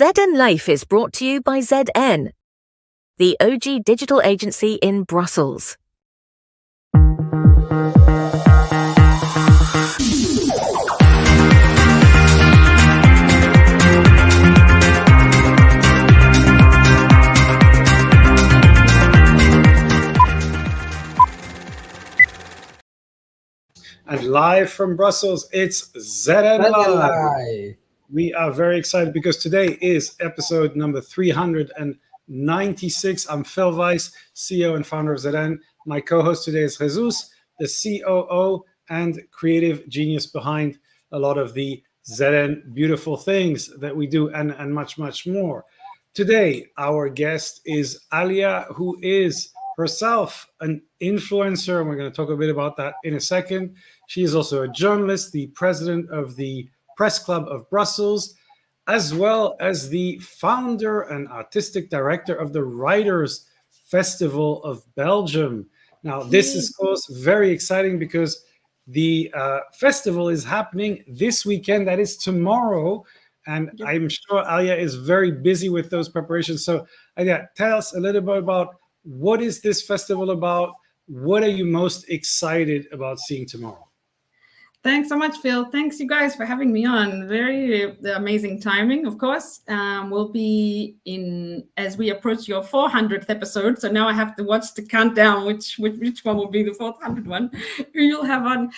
ZN Life is brought to you by ZN, the OG digital agency in Brussels. And live from Brussels, it's ZN Live. We are very excited because today is episode number 396. I'm Phil Weiss, CEO and founder of ZN. My co-host today is Jesus, the COO and creative genius behind a lot of the ZN beautiful things that we do and much, much more. Today, our guest is Alia, who is herself an influencer, and we're going to talk a bit about that in a second. She is also a journalist, the president of the Press Club of Brussels, as well as the founder and artistic director of the Writers' Festival of Belgium. Now, this is, of course, very exciting because the festival is happening this weekend. That is tomorrow. And I'm sure Alia is very busy with those preparations. So, Alia, tell us a little bit about what is this festival about? What are you most excited about seeing tomorrow? Thanks so much, Phil. Thanks, you guys, for having me on. Very amazing timing, of course. We'll be in as we approach your 400th episode. So now I have to watch the countdown, which one will be the 400th one you'll have on.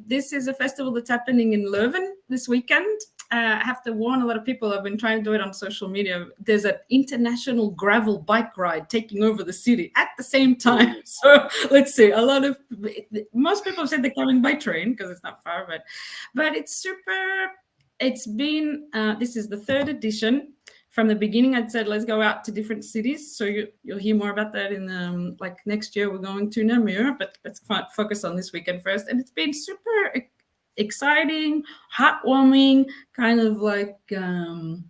This is a festival that's happening in Leuven this weekend. I have to warn a lot of people. I've been trying to do it on social media. There's an international gravel bike ride taking over the city at the same time. So let's see. Most people have said they're coming by train because it's not far, but it's super. It's been. This is the third edition. From the beginning, I'd said let's go out to different cities. So you'll hear more about that in like next year. We're going to Namur, but let's focus on this weekend first. And it's been super exciting, heartwarming, kind of like my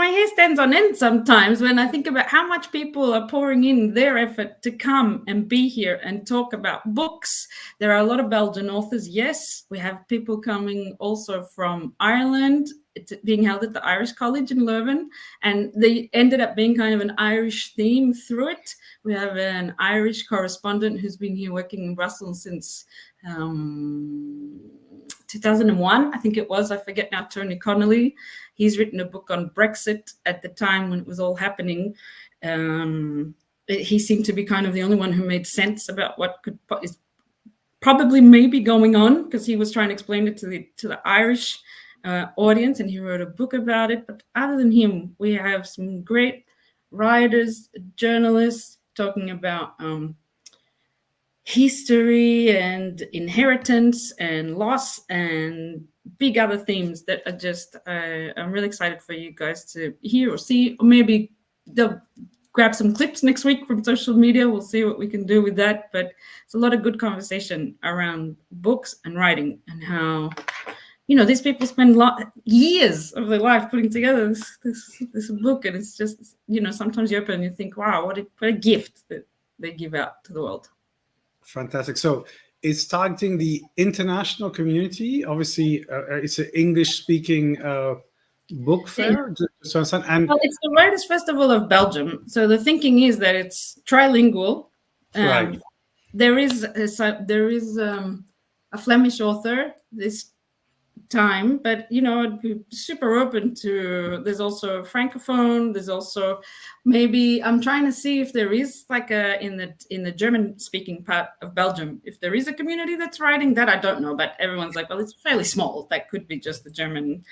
hair stands on end sometimes when I think about how much people are pouring in their effort to come and be here and talk about books. There are a lot of Belgian authors. Yes, we have people coming also from Ireland. It's being held at the Irish College in Leuven, and they ended up being kind of an Irish theme through it. We have an Irish correspondent who's been here working in Brussels since 2001, I think it was. I forget now, Tony Connolly. He's written a book on Brexit at the time when it was all happening. He seemed to be kind of the only one who made sense about what is probably maybe going on, because he was trying to explain it to the Irish audience, and he wrote a book about it. But other than him, we have some great writers, journalists talking about history and inheritance and loss and big other themes that are just I'm really excited for you guys to hear or see, or maybe they'll grab some clips next week from social media. We'll see what we can do with that, but it's a lot of good conversation around books and writing and how these people spend years of their life putting together this book, and it's just sometimes you open and you think, wow, what a gift that they give out to the world. Fantastic. So it's targeting the international community. Obviously, it's an English-speaking book fair. Well, it's the Writers' Festival of Belgium. So the thinking is that it's trilingual. Right. There is a Flemish author this time, but I'd be super open to. There's also francophone. There's also maybe I'm trying to see if there is like in the German speaking part of Belgium, if there is a community that's writing. That I don't know, but everyone's like, well, it's fairly small. That could be just the German,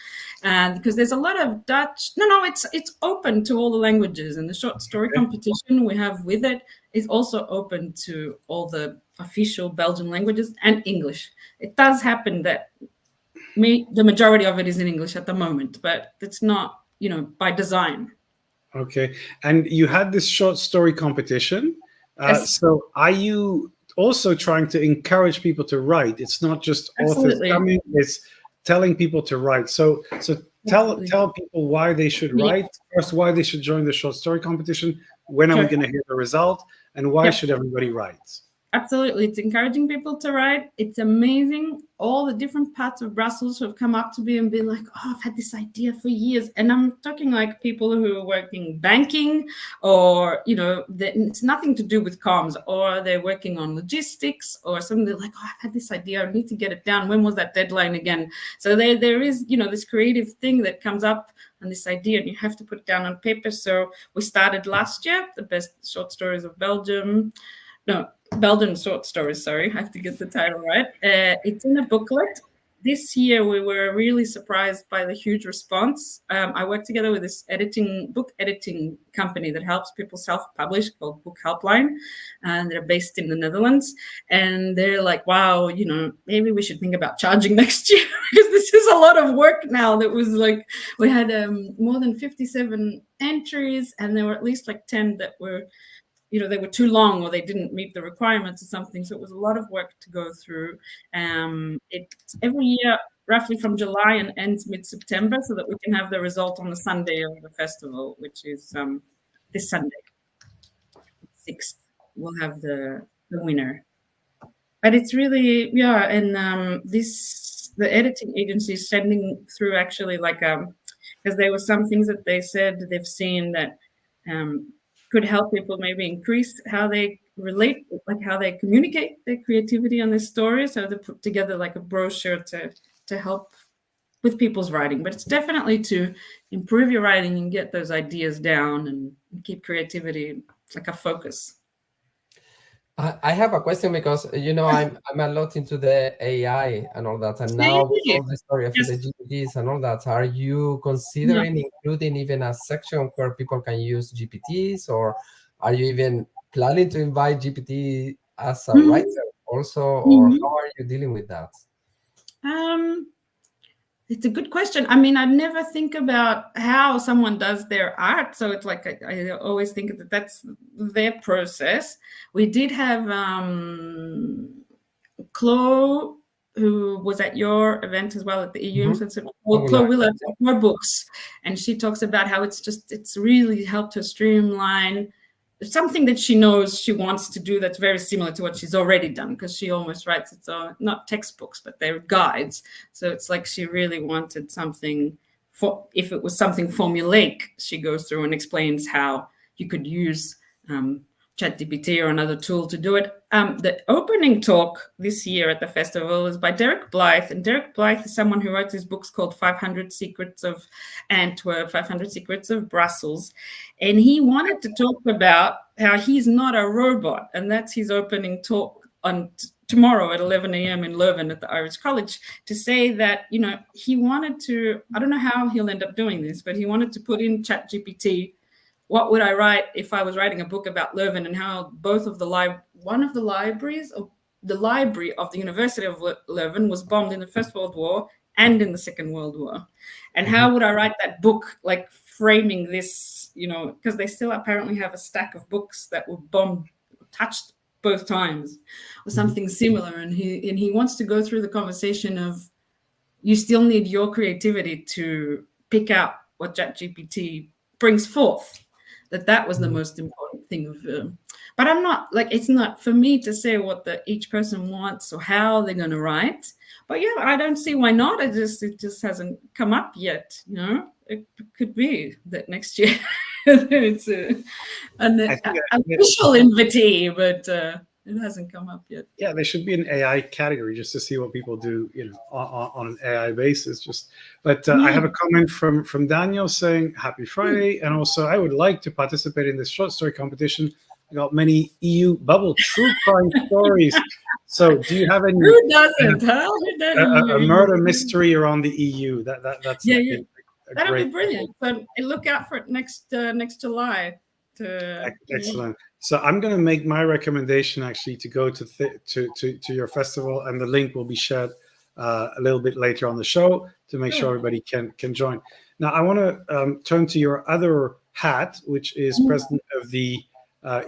because there's a lot of Dutch. No, it's open to all the languages, and the short story competition we have with it is also open to all the official Belgian languages and English. It does happen that the majority of it is in English at the moment, but it's not, by design. Okay. And you had this short story competition. Yes. So are you also trying to encourage people to write? It's not just authors coming, it's telling people to write. So tell people why they should write. First, why they should join the short story competition. When are we going to hear the result? And why should everybody write? Absolutely. It's encouraging people to write. It's amazing. All the different parts of Brussels who have come up to me and been like, oh, I've had this idea for years. And I'm talking like people who are working banking, or, it's nothing to do with comms, or they're working on logistics or something. They're like, oh, I've had this idea. I need to get it down. When was that deadline again? So there is, this creative thing that comes up and this idea, and you have to put it down on paper. So we started last year, the best short stories of Belgium. No, Belgian short stories, sorry, I have to get the title right. It's in a booklet. This year, we were really surprised by the huge response. I work together with this book editing company that helps people self-publish called Book Helpline, and they're based in the Netherlands. And they're like, wow, maybe we should think about charging next year, because this is a lot of work now. That was like, we had more than 57 entries, and there were at least like 10 that were they were too long, or they didn't meet the requirements or something. So it was a lot of work to go through. It's every year, roughly from July, and ends mid-September, so that we can have the result on the Sunday of the festival, which is this Sunday, 6th. We'll have the winner. But it's really, and the editing agency is sending through actually because there were some things that they said they've seen that could help people maybe increase how they relate, like how they communicate their creativity on this story. So they put together like a brochure to help with people's writing. But it's definitely to improve your writing and get those ideas down and keep creativity like a focus. I have a question, because I'm a lot into the AI and all that, and now all the story of the GPTs and all that. Are you considering including even a section where people can use GPTs, or are you even planning to invite GPT as a writer also, or how are you dealing with that? It's a good question. I mean, I never think about how someone does their art. So it's like, I always think that that's their process. We did have Chloe, who was at your event as well at the EU. Chloe Willard, her books. And she talks about how it's really helped her streamline something that she knows she wants to do that's very similar to what she's already done, because she almost writes it's not textbooks, but they're guides. So it's like she really wanted something if it was something formulaic, she goes through and explains how you could use ChatGPT or another tool to do it. The opening talk this year at the festival is by Derek Blythe, and Derek Blythe is someone who wrote these books called 500 Secrets of Antwerp, 500 Secrets of Brussels, and he wanted to talk about how he's not a robot, and that's his opening talk on tomorrow at 11 a.m. in Leuven at the Irish College, to say that, he wanted to, I don't know how he'll end up doing this, but he wanted to put in ChatGPT, what would I write if I was writing a book about Leuven, and how both of one of the libraries, of the library of the University of Leuven, was bombed in the First World War and in the Second World War. And how would I write that book, like framing this, because they still apparently have a stack of books that were bombed, touched both times, or something similar. And he wants to go through the conversation of, you still need your creativity to pick out what ChatGPT brings forth. That was the most important thing of but I'm not like, it's not for me to say what each person wants or how they're going to write. But I don't see why not. It just hasn't come up yet. It could be that next year it's an official invitee, but it hasn't come up yet. Yeah, there should be an AI category just to see what people do, on an AI basis. But I have a comment from Daniel saying happy Friday, and also I would like to participate in this short story competition. I got many EU bubble true crime stories. So, do you have any? Who doesn't? A murder mystery around the EU? That's that'll be brilliant. So look out for it next July. Excellent. So I'm going to make my recommendation actually to go to your festival, and the link will be shared a little bit later on the show to make sure everybody can join. Now I want to turn to your other hat, which is president of the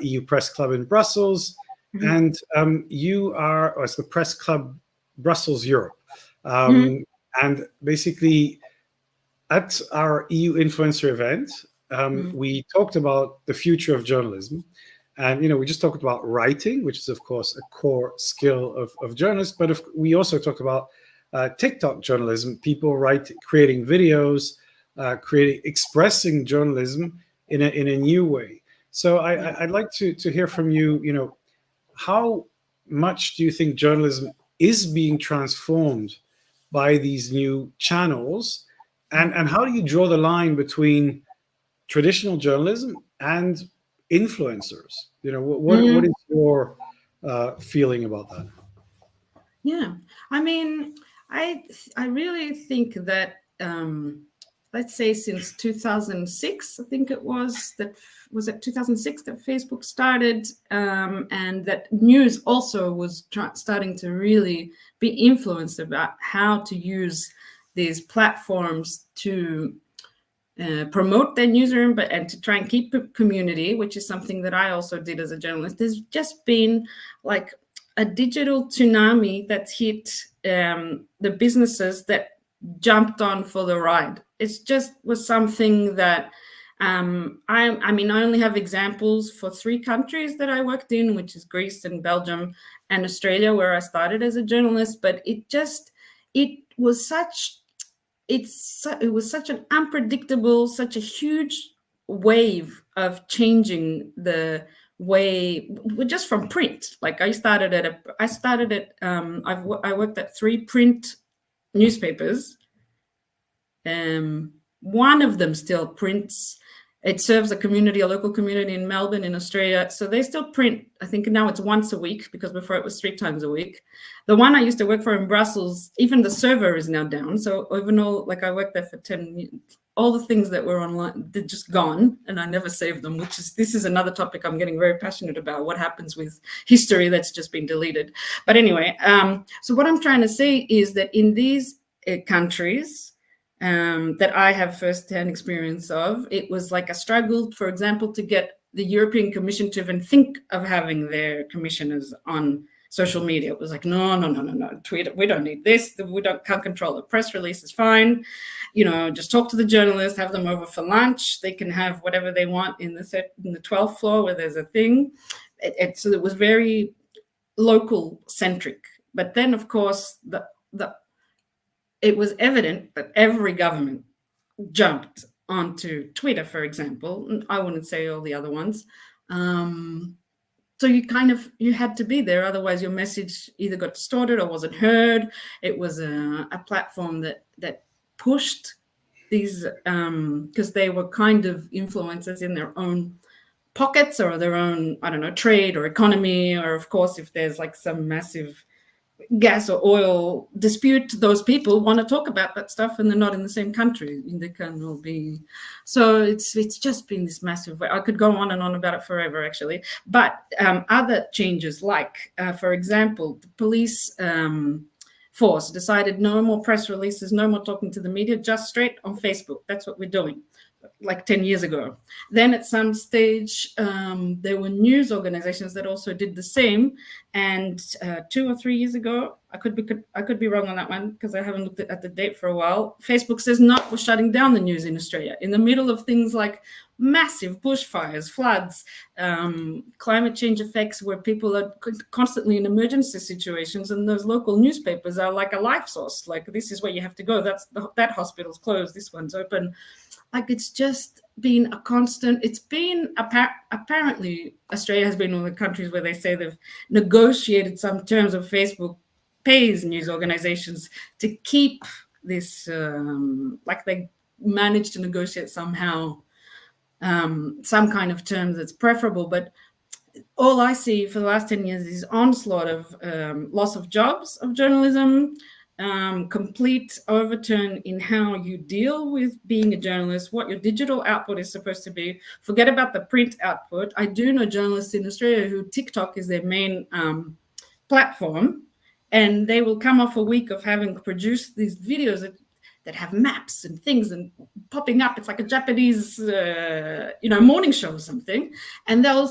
EU Press Club in Brussels, and you are as the Press Club Brussels Europe, and basically at our EU Influencer event. We talked about the future of journalism, And, we just talked about writing, which is, of course, a core skill of journalists. But we also talked about TikTok journalism, people creating videos, expressing journalism in a new way. So I'd like to hear from you, how much do you think journalism is being transformed by these new channels? And how do you draw the line between traditional journalism and influencers? What is your feeling about that? Yeah, I mean, I really think that let's say since 2006, I think it was 2006 that Facebook started, and that news also was starting to really be influenced about how to use these platforms to promote their newsroom, and to try and keep a community, which is something that I also did as a journalist. There's just been like a digital tsunami that's hit the businesses that jumped on for the ride. It's just was something that I mean, I only have examples for 3 countries that I worked in, which is Greece and Belgium and Australia, where I started as a journalist. But it was such an unpredictable, such a huge wave of changing the way, just from print. Like I worked at 3 print newspapers. One of them still prints. It serves a local community in Melbourne, in Australia. So they still print. I think now it's once a week, because before it was 3 times a week. The one I used to work for in Brussels, even the server is now down. So even though, like, I worked there for 10 years, all the things that were online, they're just gone, and I never saved them, this is another topic I'm getting very passionate about, what happens with history that's just been deleted. But anyway, so what I'm trying to say is that in these countries, that I have first-hand experience of, it was like a struggle, for example, to get the European Commission to even think of having their commissioners on social media. It was like, no, Twitter, we don't need this. Can't control the press release, is fine. Just talk to the journalists, have them over for lunch. They can have whatever they want in the 12th floor where there's a thing. So it was very local centric. But then, of course, it was evident that every government jumped onto Twitter, for example. I wouldn't say all the other ones. So you had to be there. Otherwise, your message either got distorted or wasn't heard. It was a platform that pushed these, because they were kind of influencers in their own pockets or their own, I don't know, trade or economy. Or, of course, if there's like some massive gas or oil dispute, those people want to talk about that stuff, and they're not in the same country. They can all be. So it's just been this massive. I could go on and on about it forever, actually. But other changes, like for example, the police force decided no more press releases, no more talking to the media, just straight on Facebook. That's what we're doing. Like 10 years ago. Then at some stage, there were news organizations that also did the same. And 2 or 3 years ago, I could be wrong on that one, because I haven't looked at the date for a while. Facebook says, no, we're shutting down the news in Australia in the middle of things like massive bushfires, floods, climate change effects, where people are constantly in emergency situations, and those local newspapers are like a life source. Like, this is where you have to go. That hospital's closed. This one's open. Like, it's just been a constant. It's been apparently Australia has been one of the countries where they say they've negotiated some terms of Facebook pays news organizations to keep this, like they managed to negotiate somehow some kind of terms that's preferable. But all I see for the last 10 years is onslaught of loss of jobs of journalism, complete overturn in how you deal with being a journalist, what your digital output is supposed to be. Forget about the print output. I do know journalists in Australia who TikTok is their main platform, and they will come off a week of having produced these videos that have maps and things and popping up. It's like a Japanese, morning show or something. And they'll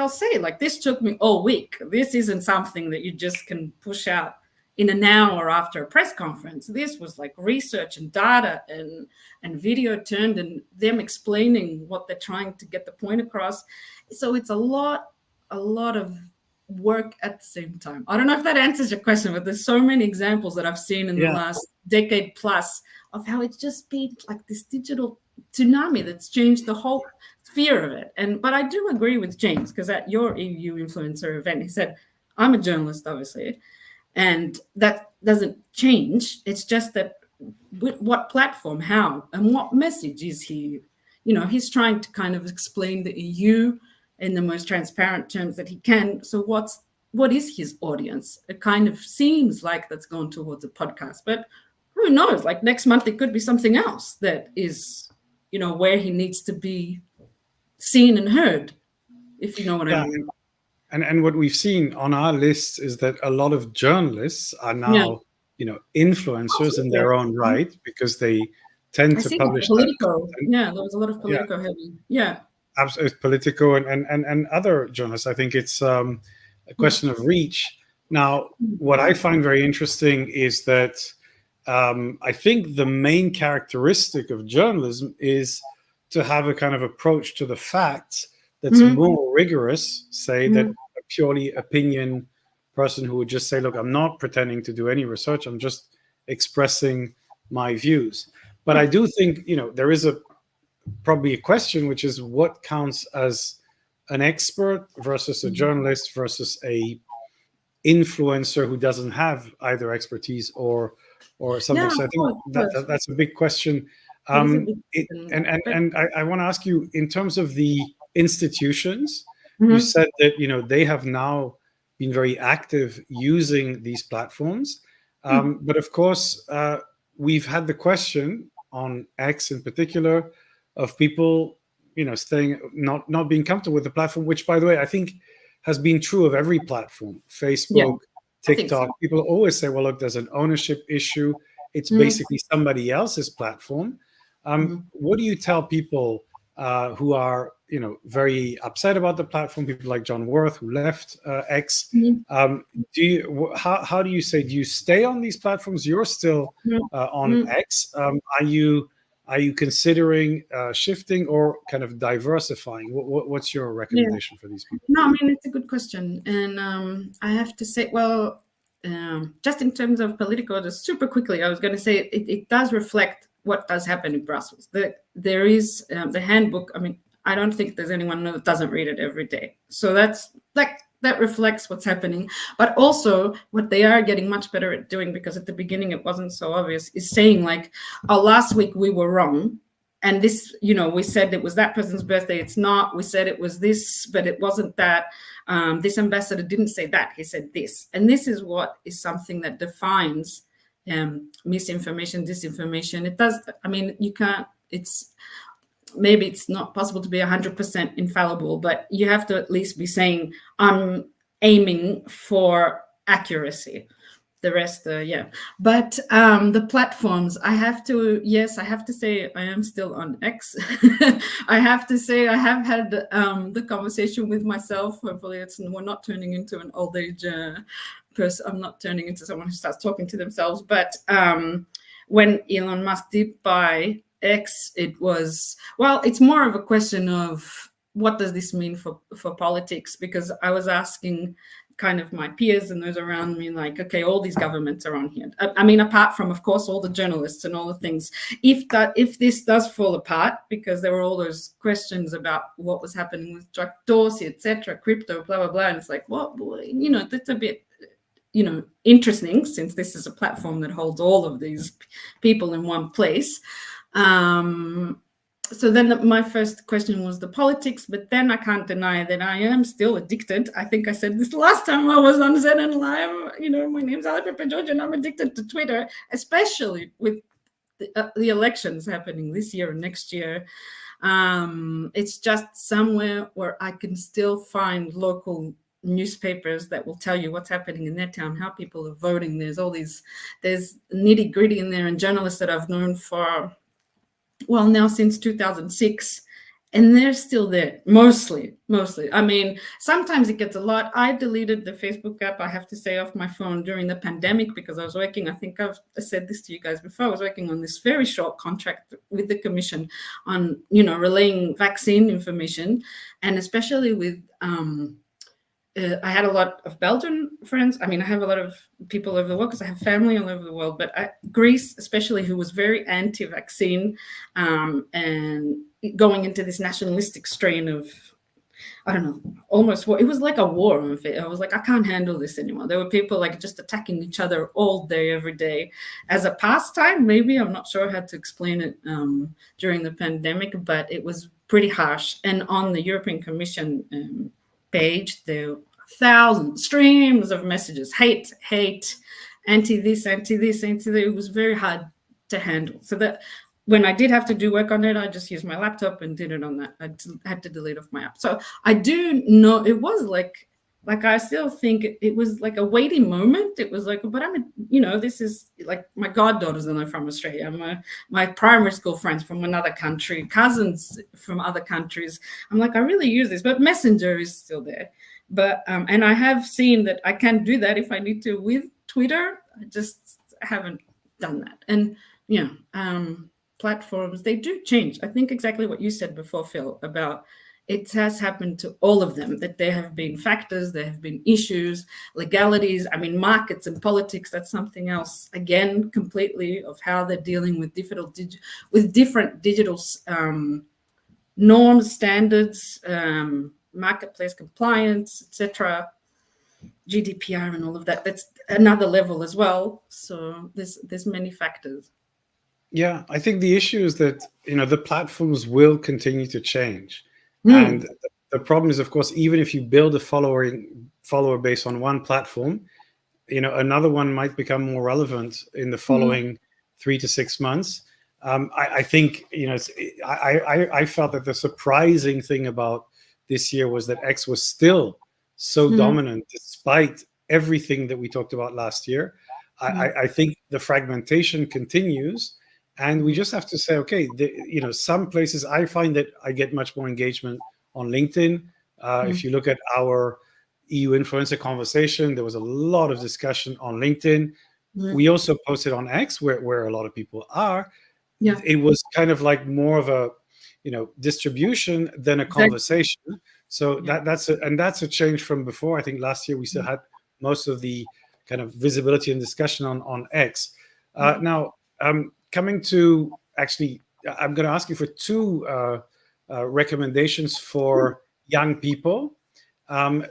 say, like, this took me all week. This isn't something that you just can push out in an hour after a press conference. This was like research and data and video turned and them explaining what they're trying to get the point across. So it's a lot of work at the same time. I don't know if that answers your question, but there's so many examples that I've seen in the last decade plus of how it's just been like this digital tsunami that's changed the whole sphere of it. But I do agree with James, because at your EU influencer event, he said, I'm a journalist, obviously, and that doesn't change. It's just that what platform, how, and what message is he, he's trying to kind of explain the EU in the most transparent terms that he can. So what is his audience? It kind of seems like that's gone towards a podcast, but who knows? Like next month, it could be something else that is, where he needs to be seen and heard, if you know what I mean. And what we've seen on our lists is that a lot of journalists are now, influencers in their own right, because they tend to publish Politico. There was a lot of Politico heavy. Absolutely, Politico and other journalists. I think it's a question of reach. Now, what I find very interesting is that I think the main characteristic of journalism is to have a kind of approach to the facts that's more rigorous, say, that a purely opinion person who would just say, look, I'm not pretending to do any research, I'm just expressing my views. But I do think, there is probably a question, which is what counts as an expert versus a journalist versus a influencer who doesn't have either expertise or something. So I think that's a big question. And I want to ask you, in terms of the institutions, you said that they have now been very active using these platforms, but of course we've had the question on X in particular of people staying not being comfortable with the platform, which, by the way, I think has been true of every platform. Facebook, TikTok, so. People always say, well, look, there's an ownership issue, it's basically somebody else's platform. What do you tell people who are very upset about the platform, people like John Worth, who left X? How do you say, do you stay on these platforms? You're still on X. Are you considering shifting or kind of diversifying? What's your recommendation for these people? No, I mean, it's a good question. And I have to say, well, just in terms of Politico, just super quickly, I was going to say it does reflect what does happen in Brussels. There is the handbook. I mean, I don't think there's anyone that doesn't read it every day. So that reflects what's happening. But also what they are getting much better at doing, because at the beginning it wasn't so obvious, is saying like, oh, last week we were wrong. And this, we said it was that person's birthday. It's not. We said it was this, but it wasn't that. This ambassador didn't say that. He said this. And this is what is something that defines misinformation, disinformation. It does. I mean, you can't, maybe it's not possible to be 100% infallible, but you have to at least be saying, I'm aiming for accuracy. The rest, But the platforms, I have to say I am still on X. I have to say I have had the conversation with myself. Hopefully we're not turning into an old age person. I'm not turning into someone who starts talking to themselves. But when Elon Musk did buy X, it's more of a question of what does this mean for politics? Because I was asking kind of my peers and those around me, like, okay, all these governments are on here. I mean, apart from, of course, all the journalists and all the things, if this does fall apart, because there were all those questions about what was happening with Jack Dorsey, etc., crypto, blah, blah, blah. And it's like, well, that's a bit, interesting, since this is a platform that holds all of these people in one place. So then my first question was the politics, but then I can't deny that I am still addicted. I think I said this last time I was on ZN Live. My name's Alia Papageorgiou and I'm addicted to Twitter, especially with the elections happening this year and next year. It's just somewhere where I can still find local newspapers that will tell you what's happening in their town, how people are voting. There's nitty gritty in there, and journalists that I've known for, well, now since 2006, and they're still there, mostly. I mean, sometimes it gets a lot. I deleted the Facebook app, I have to say, off my phone during the pandemic because I was working, I think I've said this to you guys before, I was working on this very short contract with the commission on, relaying vaccine information, and especially with I had a lot of Belgian friends. I mean, I have a lot of people over the world because I have family all over the world, but Greece, especially, who was very anti-vaccine, and going into this nationalistic strain of, I don't know, almost war. It was like a war. I was like, I can't handle this anymore. There were people like just attacking each other all day, every day, as a pastime. Maybe, I'm not sure how to explain it during the pandemic, but it was pretty harsh. And on the European Commission page, there were thousands, streams of messages, hate, anti this, anti this, anti that. It was very hard to handle. So that when I did have to do work on it, I just used my laptop and did it on that. I had to delete off my app. So I do know it was like I still think it was like a weighty moment. It was like, but this is like my goddaughters and they're from Australia. My primary school friends from another country, cousins from other countries. I'm like, I really use this, but Messenger is still there. But and I have seen that I can do that if I need to with Twitter. I just haven't done that. And platforms, they do change. I think exactly what you said before, Phil, about it has happened to all of them, that there have been factors, there have been issues, legalities. I mean, markets and politics, that's something else, again, completely, of how they're dealing with different digital norms, standards, marketplace compliance, etc., GDPR and all of that. That's another level as well. So there's many factors. Yeah, I think the issue is that the platforms will continue to change, and the problem is, of course, even if you build a follower base on one platform, another one might become more relevant in the following 3 to 6 months. I think I felt that the surprising thing about this year was that X was still so dominant despite everything that we talked about last year. I think the fragmentation continues. And we just have to say, okay, some places I find that I get much more engagement on LinkedIn. If you look at our EU influencer conversation, there was a lot of discussion on LinkedIn. We also posted on X, where a lot of people are. Yeah. It was kind of like more of a distribution than a conversation. So that's a change from before. I think last year we still had most of the kind of visibility and discussion on X. Now, coming to, actually, I'm going to ask you for two recommendations for young people.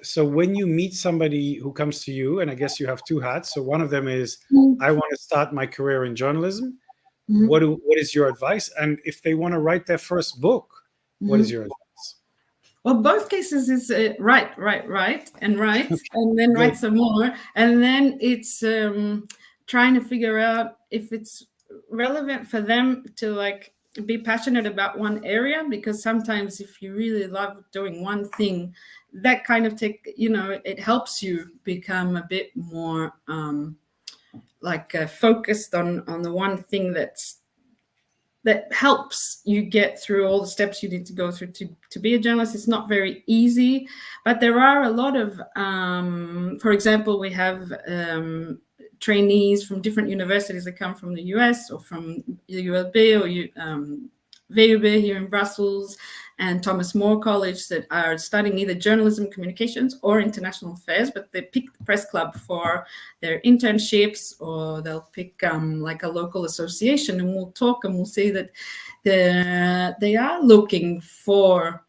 So when you meet somebody who comes to you, and I guess you have two hats. So one of them is, I want to start my career in journalism. What is your advice? And if they want to write their first book, what is your advice? Well, both cases is write, and then write some more. And then it's trying to figure out if it's relevant for them to be passionate about one area, because sometimes if you really love doing one thing, that kind of it helps you become a bit more focused on the one thing that helps you get through all the steps you need to go through to be a journalist. It's not very easy, but there are a lot of for example, we have trainees from different universities that come from the US or from ULB or VUB here in Brussels and Thomas More College that are studying either journalism communications or international affairs, but they pick the press club for their internships, or they'll pick a local association, and we'll talk and we'll see that they are looking for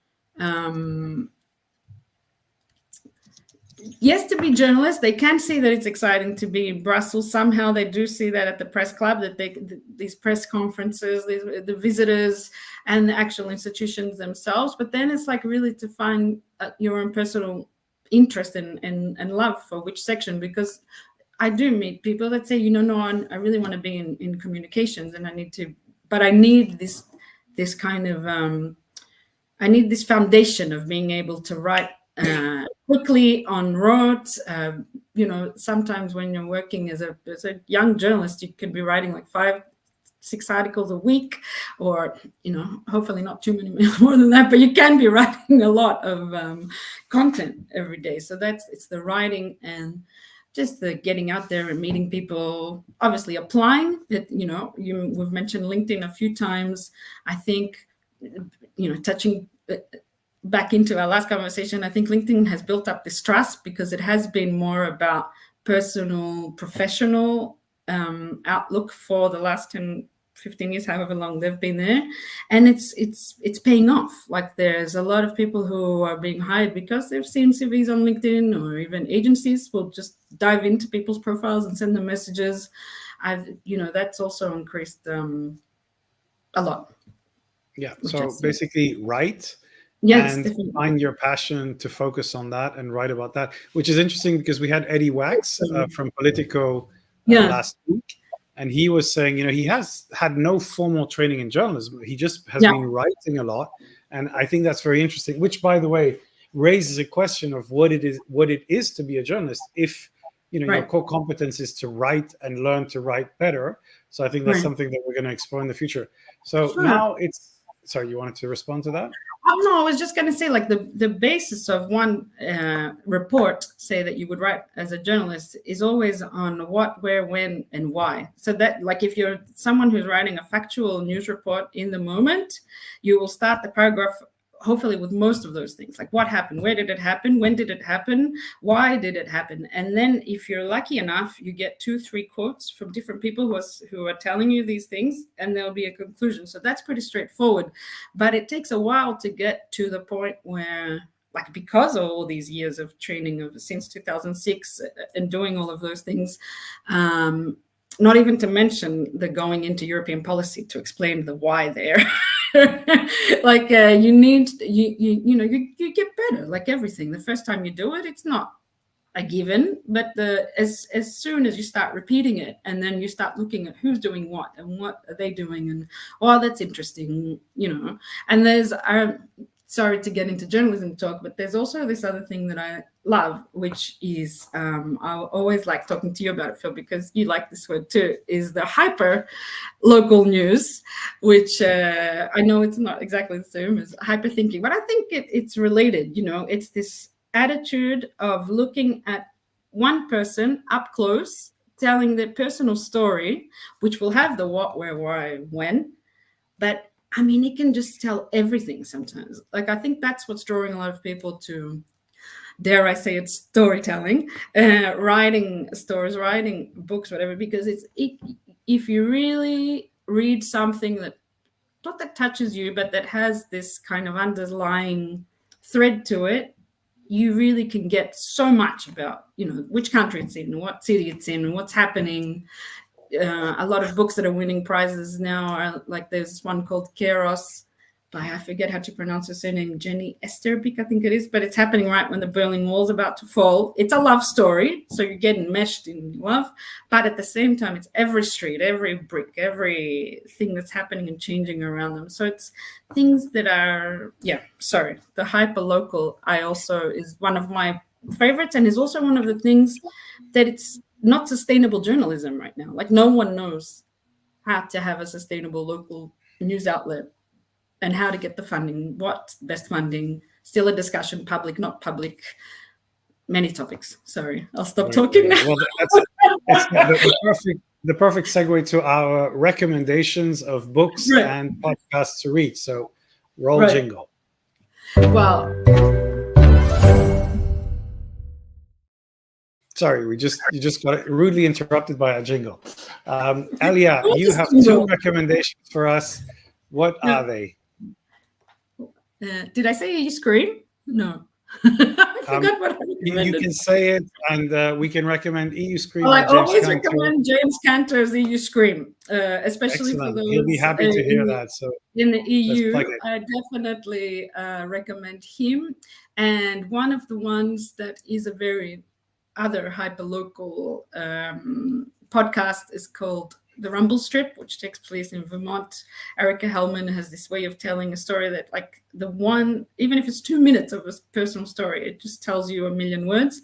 yes, to be journalists. They can see that it's exciting to be in Brussels. Somehow they do see that at the press club, that these press conferences, the visitors and the actual institutions themselves. But then it's really to find your own personal interest and love for which section, because I do meet people that say, I really want to be in communications, and I need this kind of I need this foundation of being able to write quickly on rote. Sometimes when you're working as a young journalist, you can be writing 5 6 articles a week, or hopefully not too many more than that, but you can be writing a lot of content every day. So it's the writing and just the getting out there and meeting people, obviously applying it. We've mentioned LinkedIn a few times. I think touching back into our last conversation, I think LinkedIn has built up this trust because it has been more about personal, professional outlook for the last 10, 15 years, however long they've been there, and it's paying off. Like, there's a lot of people who are being hired because they've seen CVs on LinkedIn, or even agencies will just dive into people's profiles and send them messages. That's also increased a lot. Yeah. So basically, write. Yes, and definitely. Find your passion to focus on that and write about that, which is interesting because we had Eddie Wax from Politico last week, and he was saying, he has had no formal training in journalism. He just has been writing a lot, and I think that's very interesting. Which, by the way, raises a question of what it is to be a journalist. If your core competence is to write and learn to write better. So I think that's something that we're going to explore in the future. So now it's. Sorry, you wanted to respond to that? Oh, no, I was just going to say, like, the basis of one report, say, that you would write as a journalist is always on what, where, when, and why. So that, like, if you're someone who's writing a factual news report in the moment, you will start the paragraph hopefully with most of those things, like what happened, where did it happen, when did it happen, why did it happen? And then if you're lucky enough, you get 2-3 quotes from different people who are telling you these things, and there'll be a conclusion. So that's pretty straightforward, but it takes a while to get to the point where, like, because of all these years of training since 2006 and doing all of those things, not even to mention the going into European policy to explain the why there. Like you get better, like everything. The first time you do it, it's not a given, but as soon as you start repeating it, and then you start looking at who's doing what and what are they doing, and that's interesting, and there's sorry to get into journalism talk, but there's also this other thing that I love, which is I always like talking to you about it, Phil, because you like this word too, is the hyper local news, which I know it's not exactly the same as hyper thinking, but I think it's related. It's this attitude of looking at one person up close, telling their personal story, which will have the what, where, why, when, but I mean, it can just tell everything sometimes. Like, I think that's what's drawing a lot of people to, dare I say it, storytelling, writing stories, writing books, whatever, because if you really read something that, not that touches you, but that has this kind of underlying thread to it, you really can get so much about, which country it's in, what city it's in, and what's happening. A lot of books that are winning prizes now are, like, there's one called Keros by, I forget how to pronounce her surname, Jenny Esterbeek, I think it is, but it's happening right when the Berlin Wall's about to fall. It's a love story, so you're getting meshed in love, but at the same time, it's every street, every brick, everything that's happening and changing around them. So it's things that are, the hyper-local is one of my favorites, and is also one of the things that it's not sustainable journalism right now. Like, no one knows how to have a sustainable local news outlet and how to get the funding, what's best funding, still a discussion, public, not public, many topics. Sorry, I'll stop talking now. Well, that's the perfect segue to our recommendations of books and podcasts to read. So roll jingle. Wow. Sorry, you just got rudely interrupted by a jingle. Alia, you have 2 recommendations for us. What are they? Did I say EU Scream? No. I forgot what I recommended. You can say it, and we can recommend EU Scream. Well, I always recommend James Cantor's EU Scream, especially Excellent. for those. You'll be happy to hear that. So in the EU, I definitely recommend him. And one of the ones that is a very other hyperlocal podcast is called The Rumble Strip, which takes place in Vermont. Erica Hellman has this way of telling a story that, like, even if it's 2 minutes of a personal story, it just tells you a million words.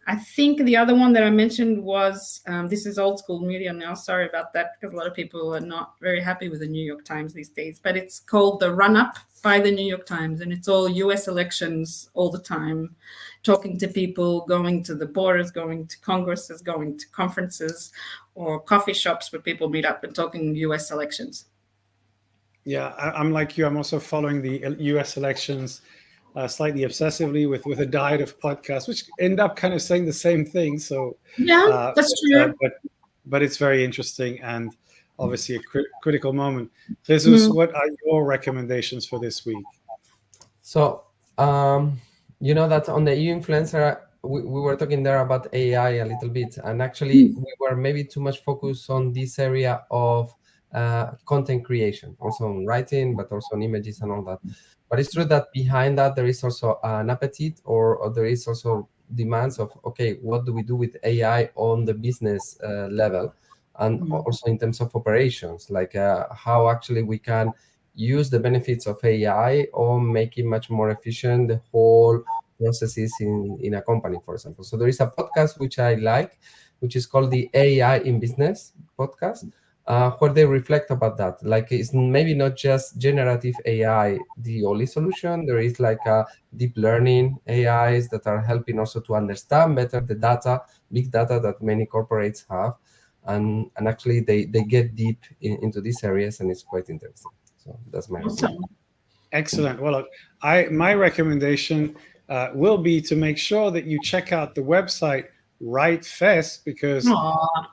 I think the other one that I mentioned was, this is old school media now, sorry about that, because a lot of people are not very happy with the New York Times these days, but it's called The Run-Up by the New York Times, and it's all US elections all the time, talking to people, going to the borders, going to congresses, going to conferences, or coffee shops where people meet up and talking US elections. Yeah, I'm like you. I'm also following the US elections slightly obsessively with a diet of podcasts, which end up kind of saying the same thing. So yeah, that's true. But it's very interesting and obviously a critical moment. Jesus, what are your recommendations for this week? So you know that on the e-influencer, we were talking there about AI a little bit, and actually we were maybe too much focused on this area of content creation, also on writing, but also on images and all that. But it's true that behind that there is also an appetite, or there is also demands of, okay, what do we do with AI on the business level, and also in terms of operations, like how actually we can use the benefits of AI or make it much more efficient the whole processes in a company, for example. So there is a podcast which I like, which is called the AI in Business podcast, where they reflect about that. Like, it's maybe not just generative AI the only solution. There is like a deep learning AIs that are helping also to understand better the data, big data that many corporates have. And actually they get deep into these areas, and it's quite interesting. So that's my recommendation. Excellent. Well, look, my recommendation will be to make sure that you check out the website Write Fest, because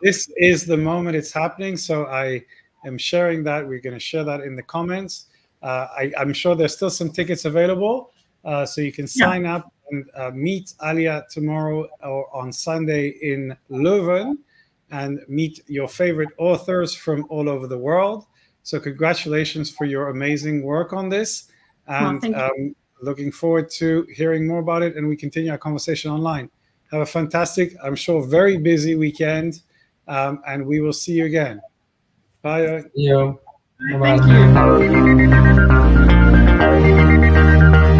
this is the moment it's happening. So I am sharing that. We're going to share that in the comments. I'm sure there's still some tickets available, so you can sign up and meet Alia tomorrow or on Sunday in Leuven and meet your favorite authors from all over the world. So congratulations for your amazing work on this, and looking forward to hearing more about it, and we continue our conversation online. Have a fantastic, I'm sure, very busy weekend, and we will see you again. Bye. See you. Thank you.